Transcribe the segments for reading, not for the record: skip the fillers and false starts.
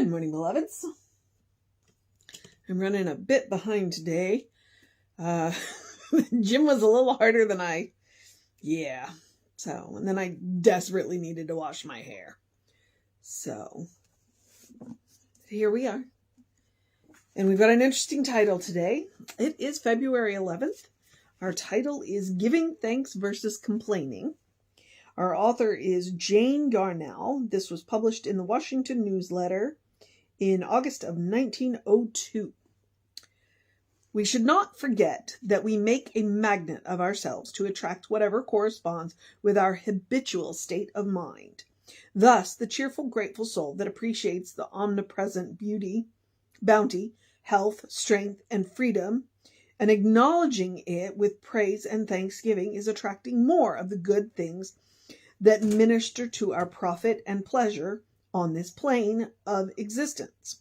Good morning, beloveds. I'm running a bit behind today. Gym was a little harder than and then I desperately needed to wash my hair. So, here we are. And we've got an interesting title today. It is February 11th. Our title is Giving Thanks versus Complaining. Our author is Jane Yarnall. This was published in the Washington Newsletter in August of 1902. We should not forget that we make a magnet of ourselves to attract whatever corresponds with our habitual state of mind. Thus, the cheerful, grateful soul that appreciates the omnipresent bounty, health, strength, and freedom, and acknowledging it with praise and thanksgiving is attracting more of the good things that minister to our profit and pleasure on this plane of existence.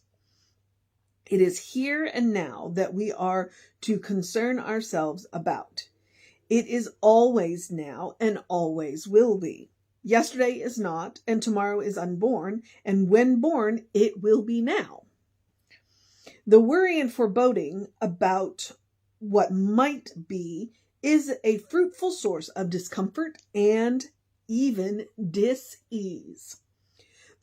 It is here and now that we are to concern ourselves about. It is always now and always will be. Yesterday is not, and tomorrow is unborn, and when born, it will be now. The worry and foreboding about what might be is a fruitful source of discomfort and even dis-ease.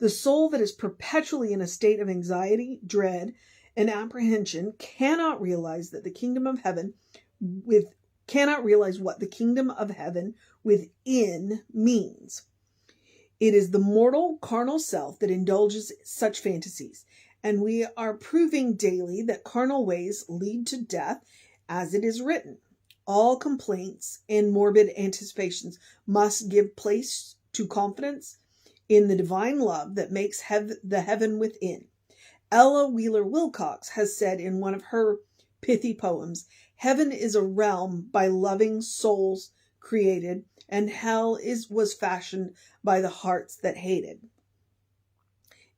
The soul that is perpetually in a state of anxiety, dread, and apprehension cannot realize what the kingdom of heaven within means. It is the mortal, carnal self that indulges such fantasies, and we are proving daily that carnal ways lead to death, as it is written. All complaints and morbid anticipations must give place to confidence in the divine love that makes the heaven within. Ella Wheeler Wilcox has said in one of her pithy poems, "Heaven is a realm by loving souls created, and hell was fashioned by the hearts that hated."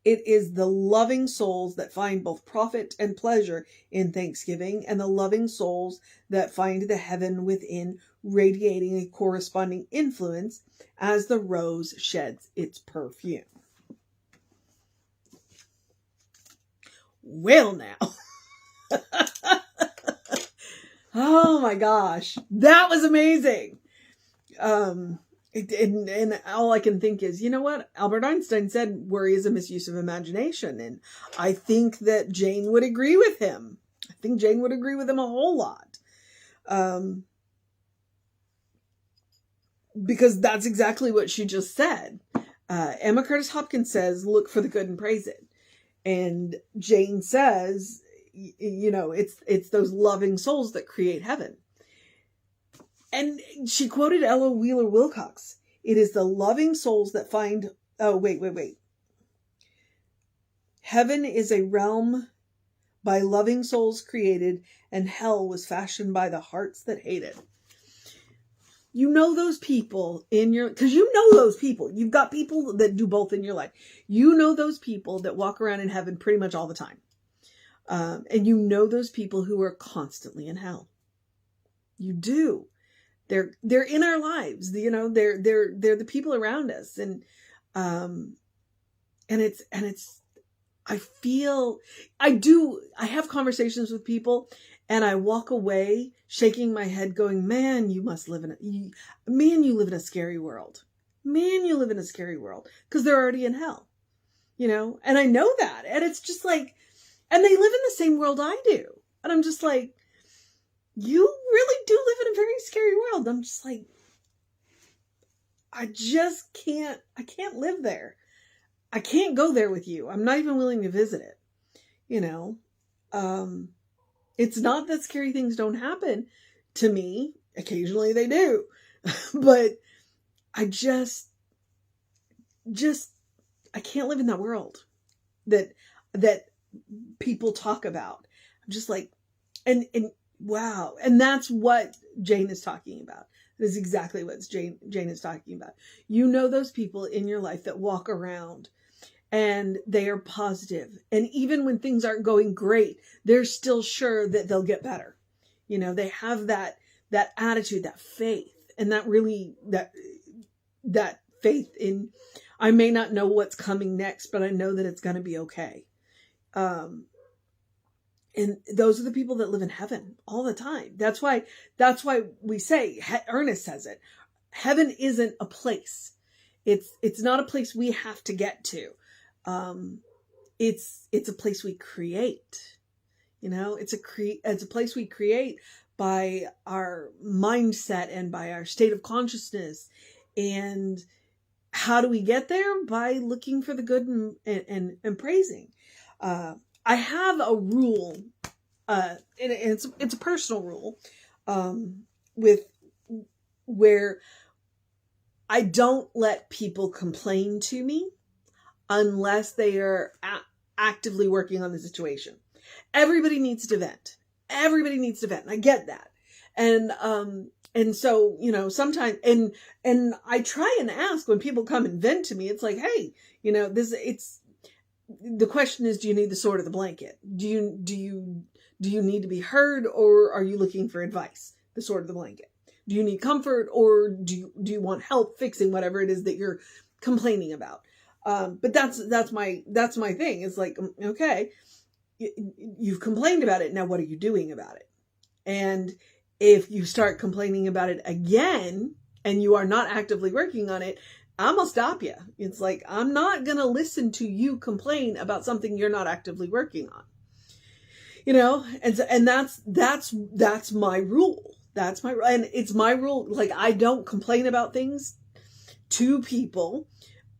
It is the loving souls that find both profit and pleasure in thanksgiving, and the loving souls that find the heaven within radiating a corresponding influence as the rose sheds its perfume. Well now. Oh my gosh. That was amazing. And all I can think is, you know what? Albert Einstein said worry is a misuse of imagination. And I think that Jane would agree with him. I think Jane would agree with him a whole lot. Because that's exactly what she just said. Emma Curtis Hopkins says, look for the good and praise it. And Jane says, you know, it's those loving souls that create heaven. And she quoted Ella Wheeler Wilcox. It is the loving souls that find... Oh, wait. Heaven is a realm by loving souls created, and hell was fashioned by the hearts that hate it. You know those people because you know those people. You've got people that do both in your life. You know those people that walk around in heaven pretty much all the time. And you know those people who are constantly in hell. You do. They're in our lives. You know, they're the people around us. And it's I have conversations with people and I walk away shaking my head going, man, you live in a scary world. Man, you live in a scary world because they're already in hell, you know? And I know that. And it's just like, and they live in the same world I do. And I'm just like, you really do live in a very scary world. I'm just like, I can't live there. I can't go there with you. I'm not even willing to visit it. You know, it's not that scary things don't happen to me. Occasionally they do, but I just, I can't live in that world that people talk about. I'm just like, and wow. And that's what Jane is talking about. That is exactly what Jane is talking about. You know those people in your life that walk around and they are positive. And even when things aren't going great, they're still sure that they'll get better. You know, they have that attitude, that faith, and that faith in, I may not know what's coming next, but I know that it's going to be okay. And those are the people that live in heaven all the time. That's why we say, Ernest says it, heaven isn't a place. It's not a place we have to get to. It's a place we create. It's a place we create by our mindset and by our state of consciousness. And how do we get there? By looking for the good and praising. I have a rule, and it's a personal rule, where I don't let people complain to me unless they are actively working on the situation. Everybody needs to vent. Everybody needs to vent. And I get that. And so, sometimes, and I try and ask when people come and vent to me, it's like, hey, the question is, do you need the sword or the blanket? Do you need to be heard, or are you looking for advice? The sword or the blanket? Do you need comfort, or do you want help fixing whatever it is that you're complaining about? But that's my thing. It's like, okay, you've complained about it. Now what are you doing about it? And if you start complaining about it again and you are not actively working on it, I'm going to stop you. It's like, I'm not going to listen to you complain about something you're not actively working on. And that's my rule. And it's my rule. Like, I don't complain about things to people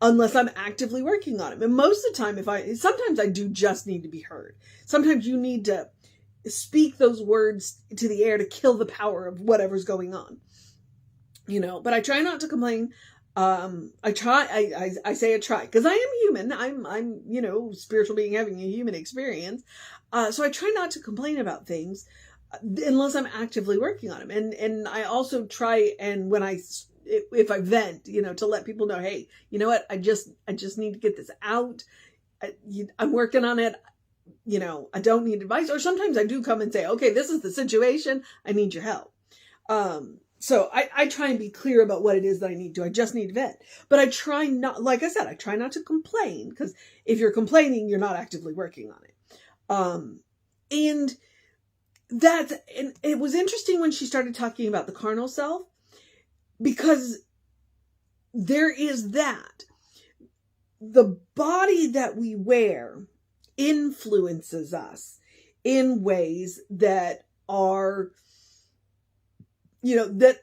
unless I'm actively working on them. And most of the time, sometimes I do just need to be heard. Sometimes you need to speak those words to the air to kill the power of whatever's going on. But I try not to complain. I say I try, because I am human. I'm spiritual being having a human experience. So I try not to complain about things unless I'm actively working on them. And I also try, and if I vent, to let people know, hey, you know what? I just need to get this out. I'm working on it. I don't need advice. Or sometimes I do come and say, okay, this is the situation. I need your help. So I try and be clear about what it is that I need to. I just need to vent. But I try not, like I said, I try not to complain, because if you're complaining, you're not actively working on it. And it was interesting when she started talking about the carnal self, because there is that. The body that we wear influences us in ways that are, that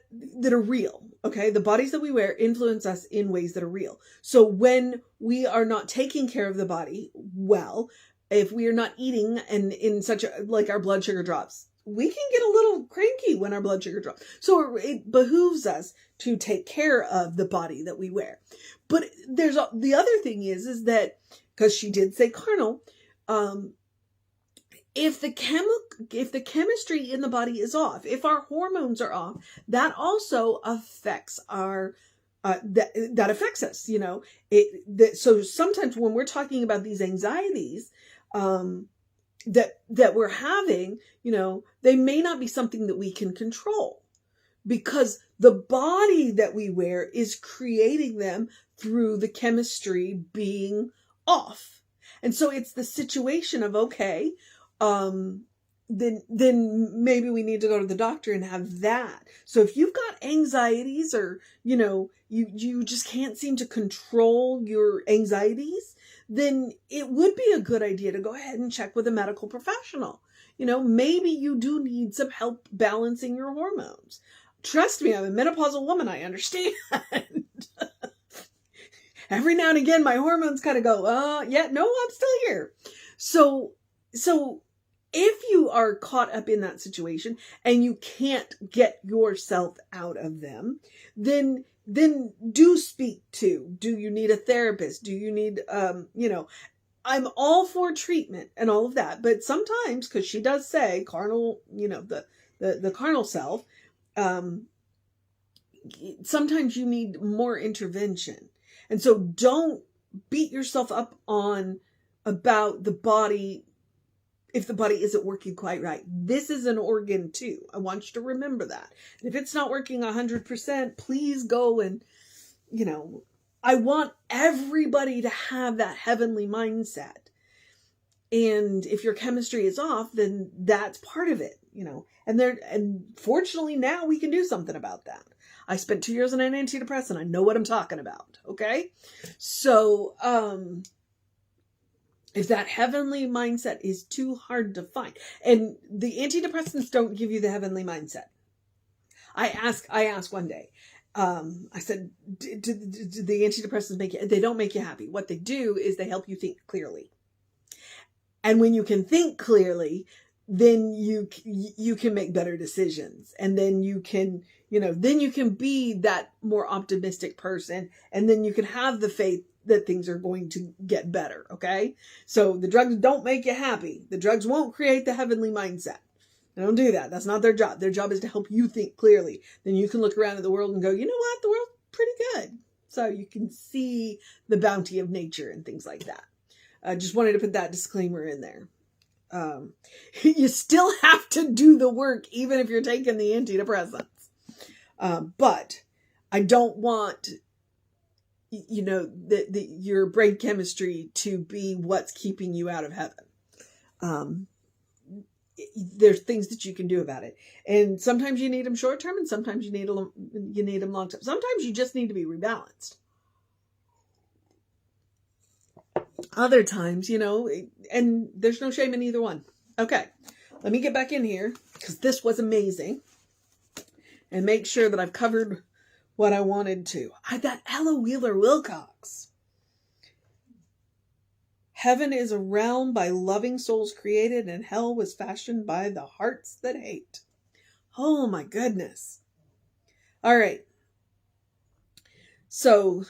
are real. Okay. The bodies that we wear influence us in ways that are real. So when we are not taking care of the body well, if we are not eating and in such like our blood sugar drops, we can get a little cranky when our blood sugar drops. So it behooves us to take care of the body that we wear. But the other thing is that, because she did say carnal, if the chemistry in the body is off, if our hormones are off, that also affects our, that affects us, so sometimes when we're talking about these anxieties, that we're having, they may not be something that we can control, because the body that we wear is creating them through the chemistry being off. And so it's the situation of, okay, then maybe we need to go to the doctor and have that. So if you've got anxieties, or, you just can't seem to control your anxieties, then it would be a good idea to go ahead and check with a medical professional. Maybe you do need some help balancing your hormones. Trust me, I'm a menopausal woman. I understand. Every now and again, my hormones kind of go, I'm still here. So if you are caught up in that situation and you can't get yourself out of them, then do speak to, do you need a therapist? Do you need, I'm all for treatment and all of that, but sometimes, because she does say carnal, the carnal self, sometimes you need more intervention. And so don't beat yourself up about the body if the body isn't working quite right. This is an organ too. I want you to remember that. And if it's not working 100%, please go and, I want everybody to have that heavenly mindset. And if your chemistry is off, then that's part of it, and fortunately now we can do something about that. I spent 2 years on an antidepressant. I know what I'm talking about. Okay. So, if that heavenly mindset is too hard to find, and the antidepressants don't give you the heavenly mindset. I asked one day, I said, do the antidepressants make you, they don't make you happy. What they do is they help you think clearly. And when you can think clearly, then you can make better decisions. And then you can, then you can be that more optimistic person. And then you can have the faith that things are going to get better. Okay. So the drugs don't make you happy. The drugs won't create the heavenly mindset. They don't do that. That's not their job. Their job is to help you think clearly. Then you can look around at the world and go, you know what? The world's pretty good. So you can see the bounty of nature and things like that. I just wanted to put that disclaimer in there. You still have to do the work, even if you're taking the antidepressants. But I don't want, your brain chemistry to be what's keeping you out of heaven. There's things that you can do about it. And sometimes you need them short term, and sometimes you need them long term. Sometimes you just need to be rebalanced. Other times, and there's no shame in either one. Okay, let me get back in here because this was amazing and make sure that I've covered what I wanted to. That Ella Wheeler Wilcox. Heaven is a realm by loving souls created, and hell was fashioned by the hearts that hate. Oh my goodness. All right. So,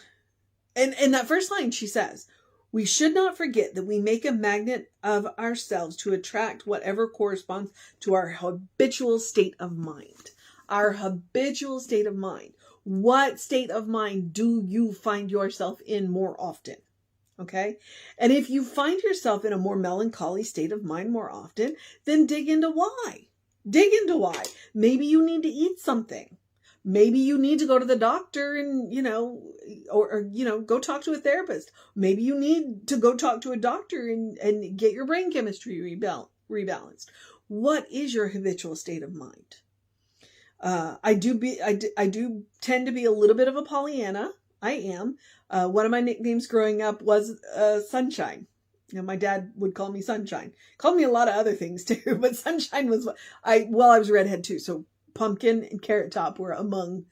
and that first line she says, we should not forget that we make a magnet of ourselves to attract whatever corresponds to our habitual state of mind. Our habitual state of mind. What state of mind do you find yourself in more often? Okay. And if you find yourself in a more melancholy state of mind more often, then dig into why. Dig into why. Maybe you need to eat something. Maybe you need to go to the doctor and, or go talk to a therapist. Maybe you need to go talk to a doctor and get your brain chemistry rebalanced. What is your habitual state of mind? I do tend to be a little bit of a Pollyanna. I am. One of my nicknames growing up was Sunshine. My dad would call me Sunshine. Called me a lot of other things too, but Sunshine was I was a redhead too, so Pumpkin and Carrot Top were among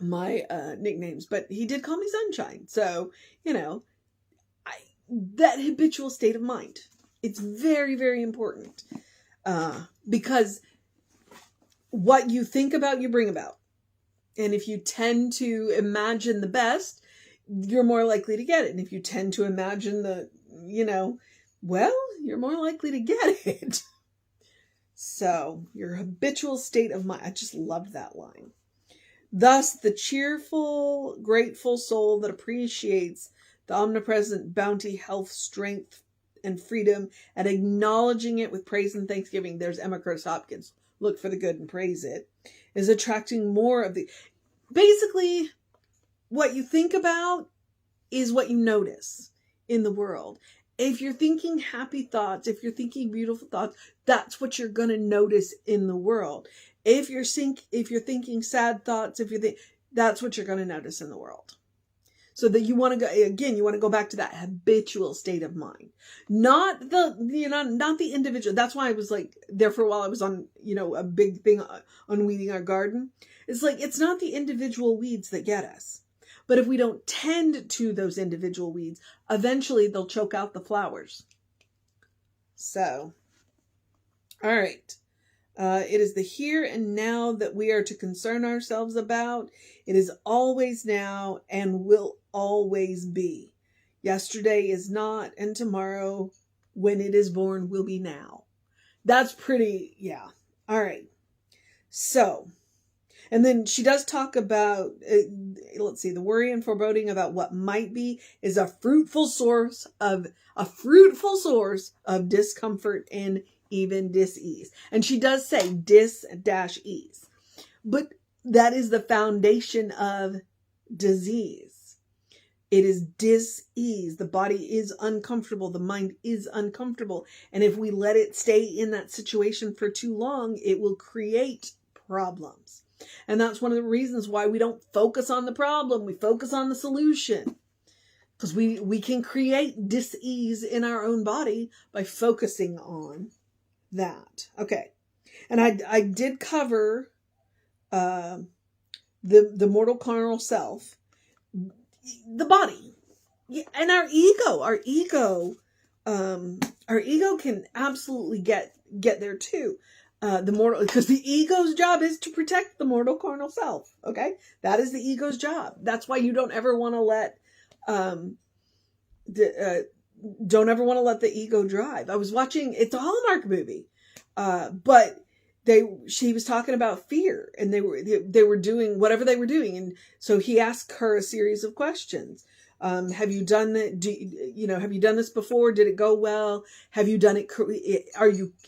my nicknames. But he did call me Sunshine. So, that habitual state of mind. It's very, very important. Because what you think about, you bring about. And if you tend to imagine the best, you're more likely to get it. And if you tend to imagine you're more likely to get it. So, your habitual state of mind. I just loved that line. Thus, the cheerful, grateful soul that appreciates the omnipresent bounty, health, strength, and freedom, and acknowledging it with praise and thanksgiving. There's Emma Curtis Hopkins. Look for the good and praise it. Is attracting more of the... Basically, what you think about is what you notice in the world. If you're thinking happy thoughts, if you're thinking beautiful thoughts, that's what you're going to notice in the world. If you're thinking sad thoughts, that's what you're going to notice in the world. So that you want to go back to that habitual state of mind, not the individual. That's why I was there for a while. I was on, a big thing on weeding our garden. It's it's not the individual weeds that get us. But if we don't tend to those individual weeds, eventually they'll choke out the flowers. So, all right. It is the here and now that we are to concern ourselves about. It is always now and will always be. Yesterday is not, and tomorrow, when it is born, will be now. That's pretty, yeah. All right. So, and then she does talk about, the worry and foreboding about what might be is a fruitful source of discomfort and even dis-ease. And she does say dis-ease. But that is the foundation of disease. It is dis-ease. The body is uncomfortable. The mind is uncomfortable. And if we let it stay in that situation for too long, it will create problems. And that's one of the reasons why we don't focus on the problem. We focus on the solution. Because we can create dis-ease in our own body by focusing on that. Okay. And I did cover the mortal carnal self, the body, and our ego. Our ego can absolutely get there too. Because the ego's job is to protect the mortal carnal self. Okay, that is the ego's job. That's why you don't ever want to let the ego drive. I was watching, it's a Hallmark movie, but she was talking about fear, and they were doing whatever they were doing, and so he asked her a series of questions. Have you done that? Have you done this before? Did it go well? Have you done it?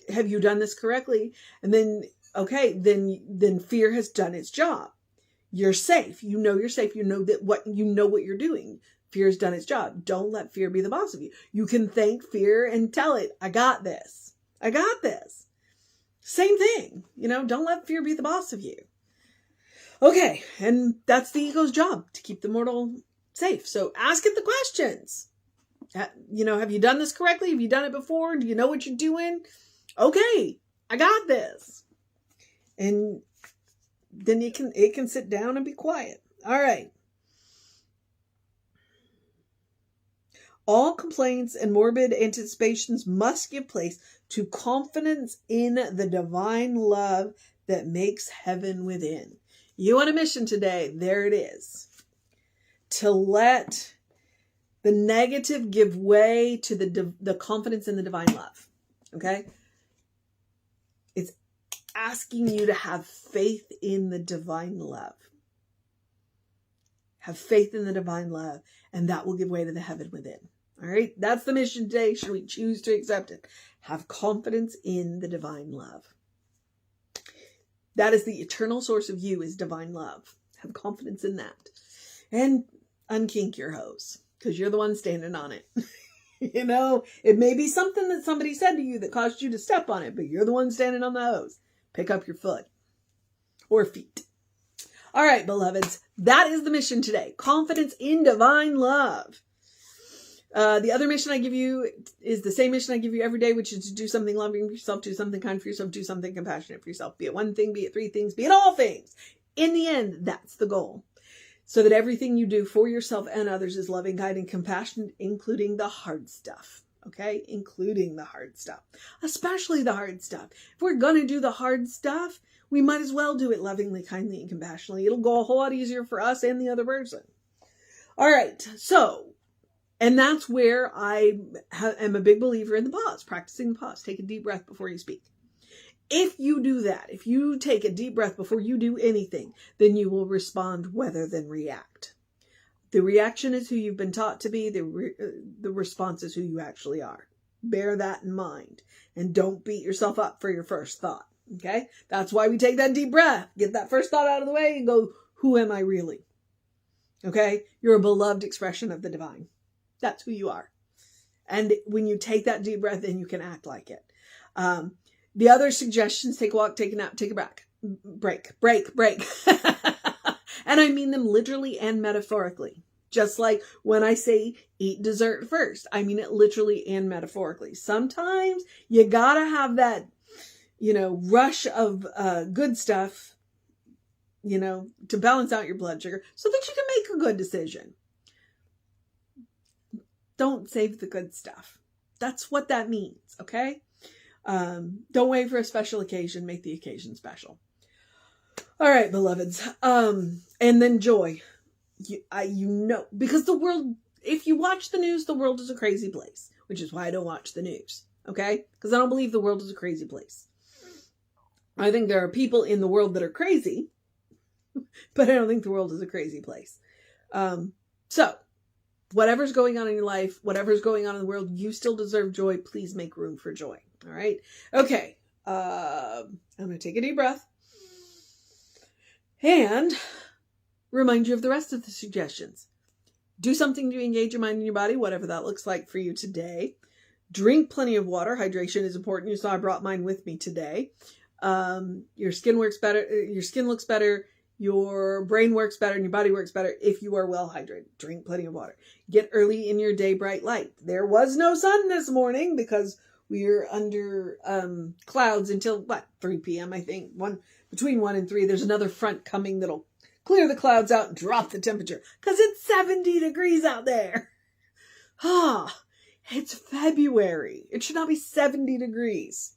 Have you done this correctly? And then, okay, then fear has done its job. You're safe. You know you're safe. You know what you're doing. Fear has done its job. Don't let fear be the boss of you. You can thank fear and tell it, I got this. I got this. Same thing. Don't let fear be the boss of you. Okay. And that's the ego's job, to keep the mortal safe. So ask it the questions. Have you done this correctly? Have you done it before? Do you know what you're doing? Okay. I got this. And then it can sit down and be quiet. All right. All complaints and morbid anticipations must give place to confidence in the divine love that makes heaven within. You on a mission today. There it is. To let the negative give way to the confidence in the divine love. Okay? It's asking you to have faith in the divine love. Have faith in the divine love, and that will give way to the heaven within. All right? That's the mission today. Should we choose to accept it? Have confidence in the divine love. That is the eternal source of you, is divine love. Have confidence in that. And unkink your hose, because you're the one standing on it. It may be something that somebody said to you that caused you to step on it, but you're the one standing on the hose. Pick up your foot or feet. All right, beloveds, that is the mission today. Confidence in divine love. The other mission I give you is the same mission I give you every day, which is to do something loving for yourself, do something kind for yourself, do something compassionate for yourself. Be it one thing, be it three things, be it all things. In the end, that's the goal. So that everything you do for yourself and others is loving, kind, and compassionate, including the hard stuff. Okay? Including the hard stuff. Especially the hard stuff. If we're going to do the hard stuff, we might as well do it lovingly, kindly, and compassionately. It'll go a whole lot easier for us and the other person. All right. So, and that's where I am a big believer in the pause, practicing the pause. Take a deep breath before you speak. If you do that, if you take a deep breath before you do anything, then you will respond rather than react. The reaction is who you've been taught to be. The response is who you actually are. Bear that in mind. And don't beat yourself up for your first thought. Okay? That's why we take that deep breath. Get that first thought out of the way and go, who am I really? Okay? You're a beloved expression of the divine. That's who you are. And when you take that deep breath, then you can act like it. The other suggestions, take a walk, take a nap, take a break. And I mean them literally and metaphorically. Just like when I say eat dessert first, I mean it literally and metaphorically. Sometimes you gotta have that, rush of good stuff, to balance out your blood sugar so that you can make a good decision. Don't save the good stuff. That's what that means, okay? Don't wait for a special occasion. Make the occasion special. All right, beloveds. And then joy. Because the world, if you watch the news, the world is a crazy place, which is why I don't watch the news. Okay? Because I don't believe the world is a crazy place. I think there are people in the world that are crazy, but I don't think the world is a crazy place. So, whatever's going on in your life, whatever's going on in the world, you still deserve joy. Please make room for joy. All right. Okay. I'm going to take a deep breath and remind you of the rest of the suggestions. Do something to engage your mind and your body, whatever that looks like for you today. Drink plenty of water. Hydration is important. You saw I brought mine with me today. Your skin works better. Your skin looks better. Your brain works better and your body works better if you are well hydrated. Drink plenty of water. Get early in your day bright light. There was no sun this morning because we're under clouds until 3 p.m. I think. Between 1 and 3. There's another front coming that'll clear the clouds out and drop the temperature because it's 70 degrees out there. It's February. It should not be 70 degrees.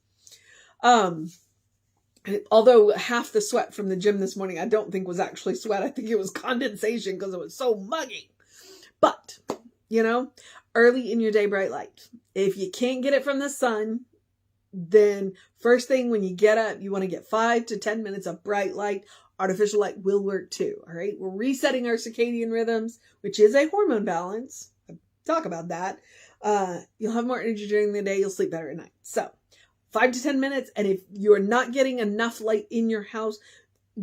Although half the sweat from the gym this morning, I don't think was actually sweat. I think it was condensation because it was so muggy. But, early in your day, bright light. If you can't get it from the sun, then first thing when you get up, you want to get 5 to 10 minutes of bright light. Artificial light will work too. All right. We're resetting our circadian rhythms, which is a hormone balance. I'll talk about that. You'll have more energy during the day. You'll sleep better at night. So 5 to 10 minutes. And if you're not getting enough light in your house,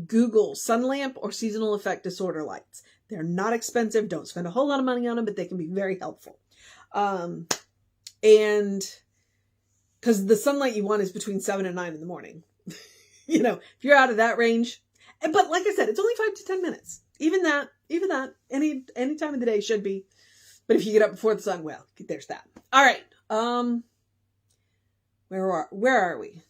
Google sun lamp or seasonal effect disorder lights. They're not expensive. Don't spend a whole lot of money on them, but they can be very helpful. And because the sunlight you want is between 7 and 9 in the morning. If you're out of that range. But like I said, it's only 5 to 10 minutes. Even that, any time of the day should be. But if you get up before the sun, well, there's that. All right. Where are we?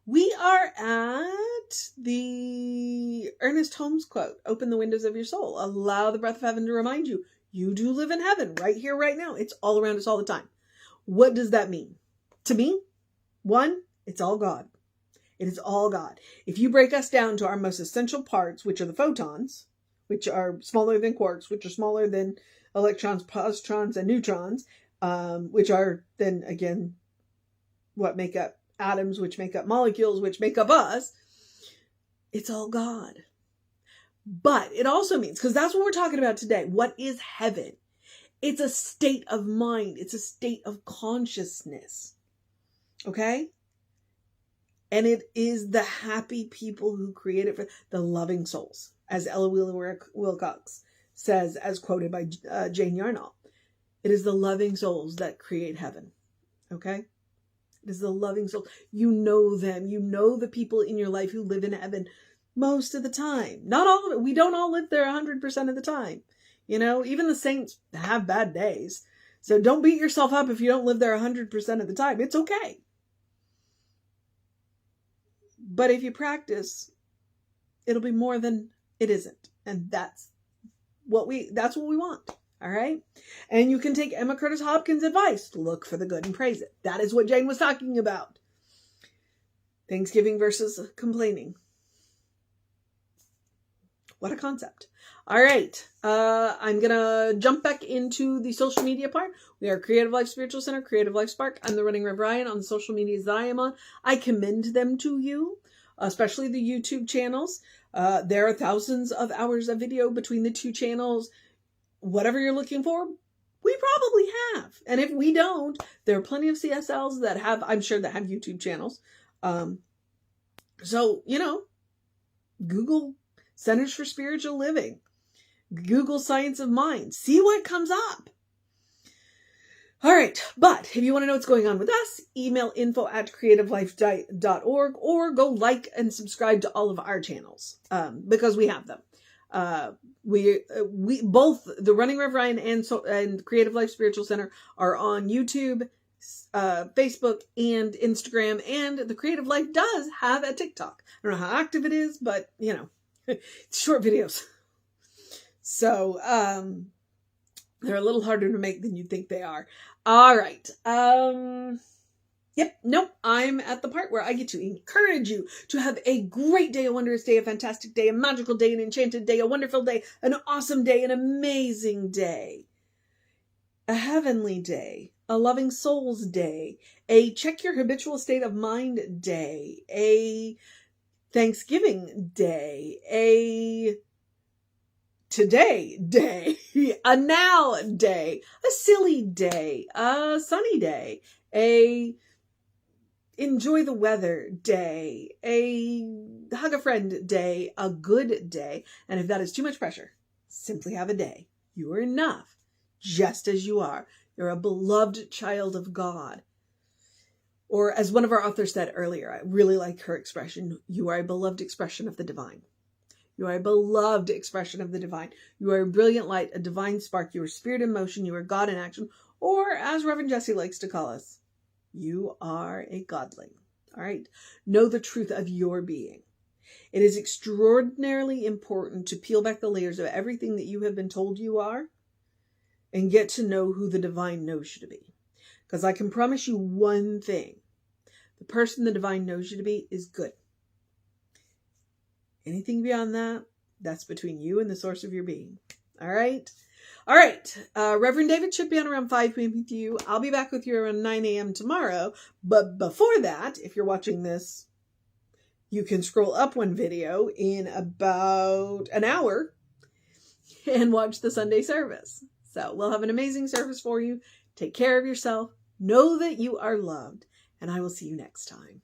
We are at the Ernest Holmes quote. Open the windows of your soul. Allow the breath of heaven to remind you. You do live in heaven right here, right now. It's all around us all the time. What does that mean? To me, 1, it's all God. It is all God. If you break us down to our most essential parts, which are the photons, which are smaller than quarks, which are smaller than electrons, positrons, and neutrons, which are then again what make up atoms, which make up molecules, which make up us. It's all God. But it also means, because that's what we're talking about today. What is heaven? It's a state of mind. It's a state of consciousness. Okay? And it is the happy people who create it for the loving souls, as Ella Wheeler Wilcox says, as quoted by Jane Yarnall. It is the loving souls that create heaven. Okay? It is the loving souls. You know them. You know the people in your life who live in heaven most of the time. Not all of it. We don't all live there 100% of the time. Even the saints have bad days. So don't beat yourself up if you don't live there 100% of the time. It's okay. But if you practice, it'll be more than it isn't. And that's what we want. All right. And you can take Emma Curtis Hopkins' advice. Look for the good and praise it. That is what Jane was talking about. Thanksgiving versus complaining. What a concept. All right. I'm going to jump back into the social media part. We are Creative Life Spiritual Center, Creative Life Spark. I'm the Running Rev Ryan on the social medias that I am on. I commend them to you, especially the YouTube channels. There are thousands of hours of video between the two channels. Whatever you're looking for, we probably have. And if we don't, there are plenty of CSLs that have, I'm sure, that have YouTube channels. So, Google Centers for Spiritual Living. Google Science of Mind. See what comes up. All right. But if you want to know what's going on with us, email info@creativelife.org or go like and subscribe to all of our channels because we have them. We both, the Running Rev Ryan and Creative Life Spiritual Center, are on YouTube, Facebook, and Instagram. And the Creative Life does have a TikTok. I don't know how active it is, but it's short videos. So, they're a little harder to make than you think they are. All right. I'm at the part where I get to encourage you to have a great day, a wondrous day, a fantastic day, a magical day, an enchanted day, a wonderful day, an awesome day, an amazing day, a heavenly day, a loving souls day, a check your habitual state of mind day, a Thanksgiving day, a today day, a now day, a silly day, a sunny day, a enjoy the weather day, a hug a friend day, a good day. And if that is too much pressure, simply have a day. You are enough, just as you are. You're a beloved child of God. Or as one of our authors said earlier, I really like her expression, you are a beloved expression of the divine. You are a beloved expression of the divine. You are a brilliant light, a divine spark. You are spirit in motion. You are God in action. Or, as Reverend Jesse likes to call us, you are a godling. All right? Know the truth of your being. It is extraordinarily important to peel back the layers of everything that you have been told you are and get to know who the divine knows you to be. Because I can promise you one thing. The person the divine knows you to be is good. Anything beyond that, that's between you and the source of your being. All right? All right. Reverend David should be on around 5 p.m. with you. I'll be back with you around 9 a.m. tomorrow. But before that, if you're watching this, you can scroll up one video in about an hour and watch the Sunday service. So we'll have an amazing service for you. Take care of yourself. Know that you are loved. And I will see you next time.